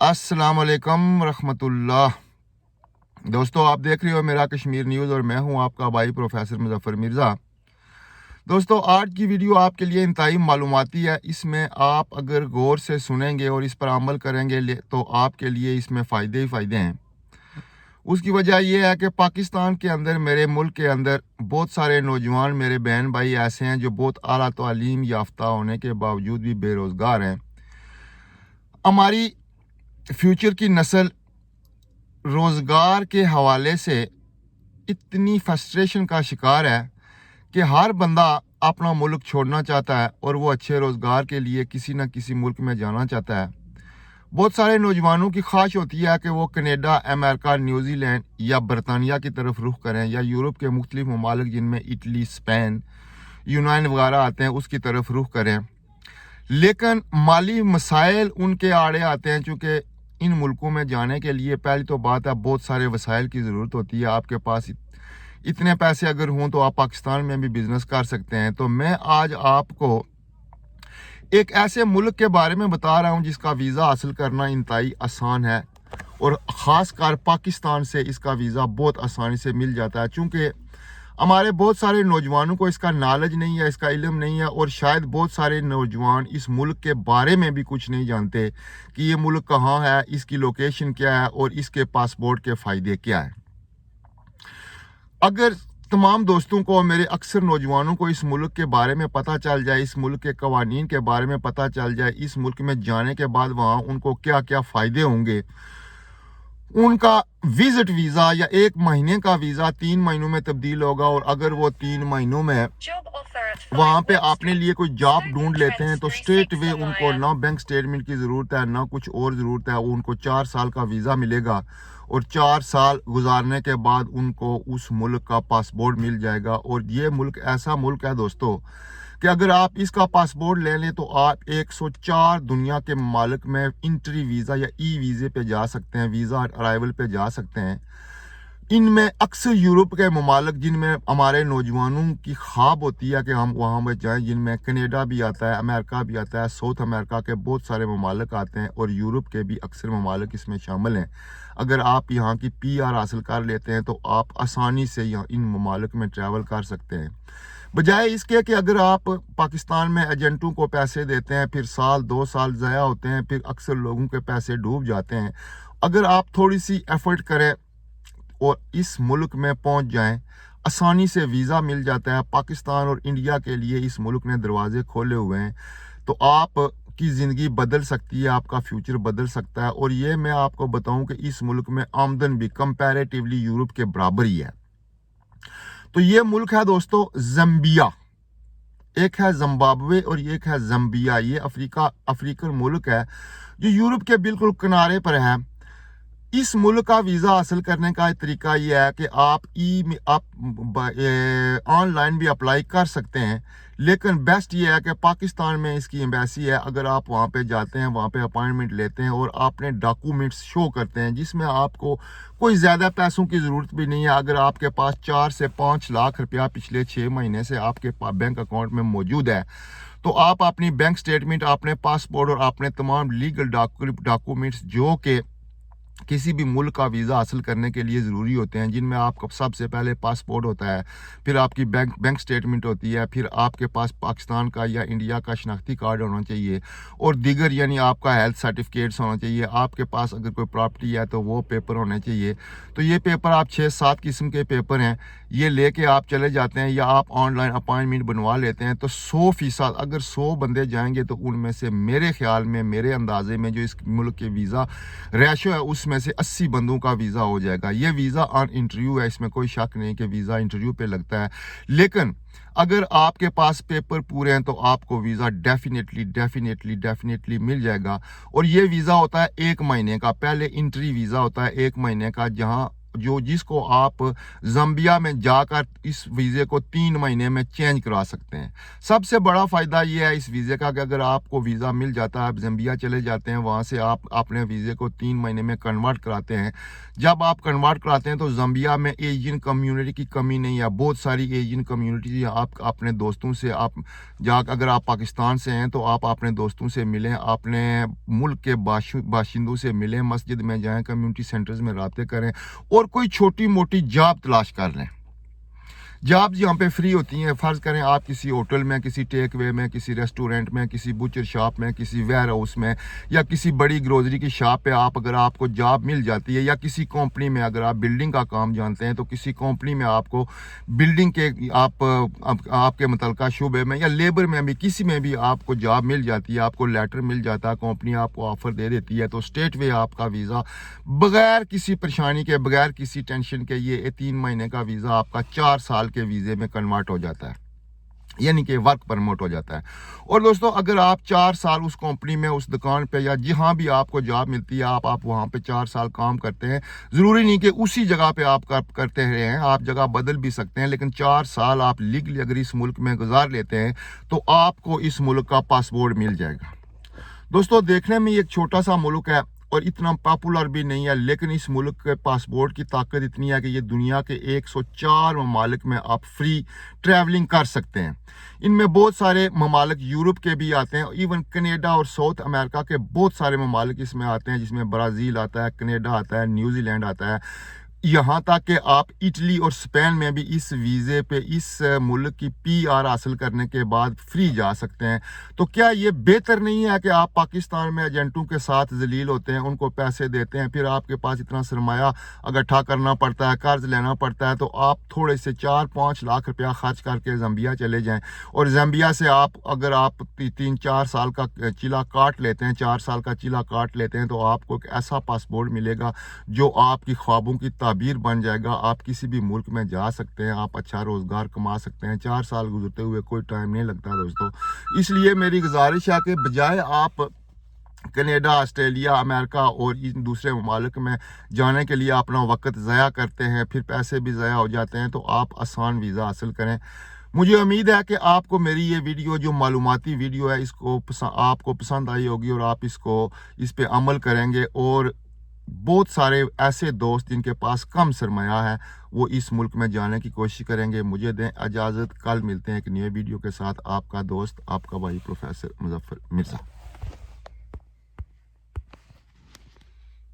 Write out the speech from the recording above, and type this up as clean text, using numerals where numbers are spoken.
अस्सलाम वालेकुम रहमतुल्लाह। दोस्तों, आप देख रहे हो मेरा कश्मीर न्यूज़ और मैं हूं आपका भाई प्रोफेसर मुजफ्फर मिर्ज़ा। दोस्तों, आज की वीडियो आपके लिए इंतहाई मालूमाती है। इसमें आप अगर गौर से सुनेंगे और इस पर अमल करेंगे तो आपके लिए इसमें फ़ायदे ही फ़ायदे हैं। उसकी वजह यह है कि पाकिस्तान के अंदर, मेरे मुल्क के अंदर बहुत सारे नौजवान मेरे बहन भाई ऐसे हैं जो बहुत आला तालीम याफ्ता होने के बावजूद भी बेरोज़गार हैं। हमारी फ्यूचर की नस्ल रोज़गार के हवाले से इतनी फ्रस्ट्रेशन का शिकार है कि हर बंदा अपना मुल्क छोड़ना चाहता है और वो अच्छे रोज़गार के लिए किसी न किसी मुल्क में जाना चाहता है। बहुत सारे नौजवानों की ख्वाहिश होती है कि वो कनाडा, अमेरिका, न्यूजीलैंड या बरतानिया की तरफ रुख करें या यूरोप के मुख्तलिफ ममालिक जिनमें इटली, स्पेन, यूनान वगैरह आते हैं उसकी तरफ रुख करें। लेकिन माली मसाइल उनके आड़े आते हैं, चूँकि इन मुल्कों में जाने के लिए पहली तो बात है बहुत सारे वसाइल की ज़रूरत होती है। आपके पास इतने पैसे अगर हों तो आप पाकिस्तान में भी बिज़नेस कर सकते हैं। तो मैं आज आपको एक ऐसे मुल्क के बारे में बता रहा हूं जिसका वीज़ा हासिल करना इंतहाई आसान है और ख़ास कर पाकिस्तान से इसका वीज़ा बहुत आसानी से मिल जाता है। चूँकि हमारे बहुत सारे नौजवानों को इसका नॉलेज नहीं है, इसका इल्म नहीं है, और शायद बहुत सारे नौजवान इस मुल्क के बारे में भी कुछ नहीं जानते कि ये मुल्क कहाँ है, इसकी लोकेशन क्या है और इसके पासपोर्ट के फ़ायदे क्या हैं। अगर तमाम दोस्तों को, मेरे अक्सर नौजवानों को इस मुल्क के बारे में पता चल जाए, इस मुल्क के कवानीन के बारे में पता चल जाए, इस मुल्क में जाने के बाद वहाँ उनको क्या क्या फ़ायदे होंगे, उनका विजिट वीज़ा या 1 महीने का वीज़ा 3 महीनों में तब्दील होगा। और अगर वो 3 महीनों में वहाँ पे अपने लिए कोई जॉब ढूंढ लेते हैं तो स्ट्रेट वे उनको ना बैंक स्टेटमेंट की ज़रूरत है, ना कुछ और ज़रूरत है। उनको 4 साल का वीज़ा मिलेगा और 4 साल गुजारने के बाद उनको उस मुल्क का पासपोर्ट मिल जाएगा। और ये मुल्क ऐसा मुल्क है दोस्तों कि अगर आप इसका पासपोर्ट ले लें तो आप 104 दुनिया के ममालिक में इंट्री वीज़ा या ई वीज़े पे जा सकते हैं, वीज़ा अराइवल पे जा सकते हैं। इनमें अक्सर यूरोप के ममालिक जिनमें हमारे नौजवानों की ख्वाब होती है कि हम वहाँ में जाएं, जिनमें कनाडा भी आता है, अमेरिका भी आता है, साउथ अमेरिका के बहुत सारे ममालिक आते हैं और यूरोप के भी अक्सर ममालिक इसमें शामिल हैं। अगर आप यहाँ की PR हासिल कर लेते हैं तो आप आसानी से यहाँ इन ममालिक में ट्रैवल कर सकते हैं, बजाय इसके कि अगर आप पाकिस्तान में एजेंटों को पैसे देते हैं, फिर साल 2 साल ज़ाया होते हैं, फिर अक्सर लोगों के पैसे डूब जाते हैं। अगर आप थोड़ी सी एफर्ट करें और इस मुल्क में पहुंच जाएं, आसानी से वीज़ा मिल जाता है। पाकिस्तान और इंडिया के लिए इस मुल्क ने दरवाजे खोले हुए हैं, तो आप की ज़िंदगी बदल सकती है, आपका फ्यूचर बदल सकता है। और ये मैं आपको बताऊं कि इस मुल्क में आमदन भी कंपैरेटिवली यूरोप के बराबर ही है। तो ये मुल्क है दोस्तों ज़ाम्बिया, एक है जिम्बाब्वे और एक है ज़ाम्बिया। ये अफ्रीकन मुल्क है जो यूरोप के बिल्कुल किनारे पर है। इस मुल्क का वीज़ा हासिल करने का तरीका यह है कि आप ऑनलाइन भी अप्लाई कर सकते हैं, लेकिन बेस्ट ये है कि पाकिस्तान में इसकी एम्बेसी है। अगर आप वहाँ पे जाते हैं, वहाँ पे अपॉइंटमेंट लेते हैं और अपने डॉक्यूमेंट्स शो करते हैं, जिसमें आपको कोई ज़्यादा पैसों की ज़रूरत भी नहीं है। अगर आपके पास 4 से 5 लाख रुपया पिछले 6 महीने से आपके बैंक अकाउंट में मौजूद है तो आप अपनी बैंक स्टेटमेंट, अपने पासपोर्ट और अपने तमाम लीगल डॉक्यूमेंट्स जो कि किसी भी मुल्क का वीज़ा हासिल करने के लिए ज़रूरी होते हैं, जिनमें आपका सबसे पहले पासपोर्ट होता है, फिर आपकी बैंक स्टेटमेंट होती है, फिर आपके पास पाकिस्तान का या इंडिया का शनाख्ती कार्ड होना चाहिए और दीगर यानी आपका हेल्थ सर्टिफिकेट्स होना चाहिए। आपके पास अगर कोई प्रॉपर्टी है तो वो पेपर होने चाहिए। तो ये पेपर आप 6-7 किस्म के पेपर हैं, ये लेके आप चले जाते हैं या आप ऑनलाइन अपॉइंटमेंट बनवा लेते हैं। तो 100% अगर 100 बंदे जाएंगे तो उनमें से मेरे ख्याल में, मेरे अंदाजे में जो इस मुल्क के वीज़ा रेशो है उसमें से 80 बंदों का वीज़ा हो जाएगा। ये वीज़ा ऑन इंटरव्यू है, इसमें कोई शक नहीं कि वीज़ा इंटरव्यू पे लगता है। लेकिन अगर आपके पास पेपर पूरे हैं तो आपको वीज़ा डेफिनेटली मिल जाएगा। और ये वीज़ा होता है 1 महीने का। पहले इंट्री वीज़ा होता है 1 महीने का, जहां जिसको आप ज़ाम्बिया में जाकर इस वीज़े को 3 महीने में चेंज करा सकते हैं। सबसे बड़ा फ़ायदा ये है इस वीज़े का कि अगर आपको वीज़ा मिल जाता है, आप ज़ाम्बिया चले जाते हैं, वहाँ से आप अपने वीज़े को 3 महीने में कन्वर्ट कराते हैं। जब आप कन्वर्ट कराते हैं तो ज़ाम्बिया में एशियन कम्युनिटी की कमी नहीं है, बहुत सारी एशियन कम्युनिटी। आप अपने दोस्तों से आप अगर आप पाकिस्तान से हैं तो आप अपने दोस्तों से मिलें, अपने मुल्क के बाशिंदों से मिलें, मस्जिद में जाएं, कम्युनिटी सेंटर्स में राब्ते करें और कोई छोटी मोटी जॉब तलाश कर लें। जॉब्स यहाँ पे फ्री होती हैं। फ़र्ज़ करें आप किसी होटल में, किसी टेक वे में, किसी रेस्टोरेंट में, किसी बुचर शॉप में, किसी वेयर हाउस में या किसी बड़ी ग्रोसरी की शॉप पे अगर आपको जॉब मिल जाती है, या किसी कंपनी में अगर आप बिल्डिंग का काम जानते हैं तो किसी कंपनी में आपको बिल्डिंग के आपके मुतलका शुबे में या लेबर में भी किसी में भी आपको जॉब मिल जाती है, आपको लेटर मिल जाता है, कंपनी आपको ऑफ़र दे देती है, तो स्टेट वे आपका वीज़ा बगैर किसी परेशानी के, बगैर किसी टेंशन के, ये 3 महीने का वीज़ा आपका 4 साल के वीज़े में कन्वर्ट हो जाता है, यानी कि वर्क परमिट हो जाता है। और दोस्तों, अगर आप 4 साल उस कंपनी में, उस दुकान पे या जहां भी आपको जॉब मिलती है, आप वहां पे 4 साल काम करते हैं, ज़रूरी नहीं कि उसी जगह पे आप करते रहे हैं, आप जगह बदल भी सकते हैं, लेकिन 4 साल आप लीगली अगर इस मुल्क में गुजार लेते हैं तो आपको इस मुल्क का पासपोर्ट मिल जाएगा। दोस्तों, देखने में एक छोटा सा मुल्क है और इतना पॉपुलर भी नहीं है, लेकिन इस मुल्क के पासपोर्ट की ताकत इतनी है कि ये दुनिया के 104 ममालिक में आप फ्री ट्रैवलिंग कर सकते हैं। इनमें बहुत सारे ममालिक यूरोप के भी आते हैं, इवन कनाडा और साउथ अमेरिका के बहुत सारे ममालिक इसमें आते हैं, जिसमें ब्राज़ील आता है, कनाडा आता है, न्यूजीलैंड आता है, यहाँ तक कि आप इटली और स्पेन में भी इस वीज़े पे इस मुल्क की PR हासिल करने के बाद फ्री जा सकते हैं। तो क्या ये बेहतर नहीं है कि आप पाकिस्तान में एजेंटों के साथ जलील होते हैं, उनको पैसे देते हैं, फिर आपके पास इतना सरमाया इकट्ठा करना पड़ता है, कर्ज लेना पड़ता है, तो आप थोड़े से 4-5 लाख रुपया खर्च करके ज़ाम्बिया चले जाएं और ज़ाम्बिया से अगर आप 3-4 साल का चिला काट लेते हैं, 4 साल का चिला काट लेते हैं, तो आपको एक ऐसा पासपोर्ट मिलेगा जो आपकी ख्वाबों की ताबीर बन जाएगा। आप किसी भी मुल्क में जा सकते हैं, आप अच्छा रोज़गार कमा सकते हैं। 4 साल गुजरते हुए कोई टाइम नहीं लगता दोस्तों। इसलिए मेरी गुजारिश है कि बजाय आप कनाडा, ऑस्ट्रेलिया, अमेरिका और इन दूसरे ममालिक में जाने के लिए अपना वक्त ज़ाया करते हैं, फिर पैसे भी ज़ाया हो जाते हैं, तो आप आसान वीज़ा हासिल करें। मुझे उम्मीद है कि आपको मेरी ये वीडियो जो मालूमाती वीडियो है, इसको आपको पसंद आई होगी और आप इस पे अमल करेंगे, और बहुत सारे ऐसे दोस्त जिनके पास कम सरमाया है वो इस मुल्क में जाने की कोशिश करेंगे। मुझे दें इजाज़त, कल मिलते हैं एक नए वीडियो के साथ। आपका दोस्त, आपका भाई प्रोफेसर मुज़फ़्फ़र मिर्ज़ा।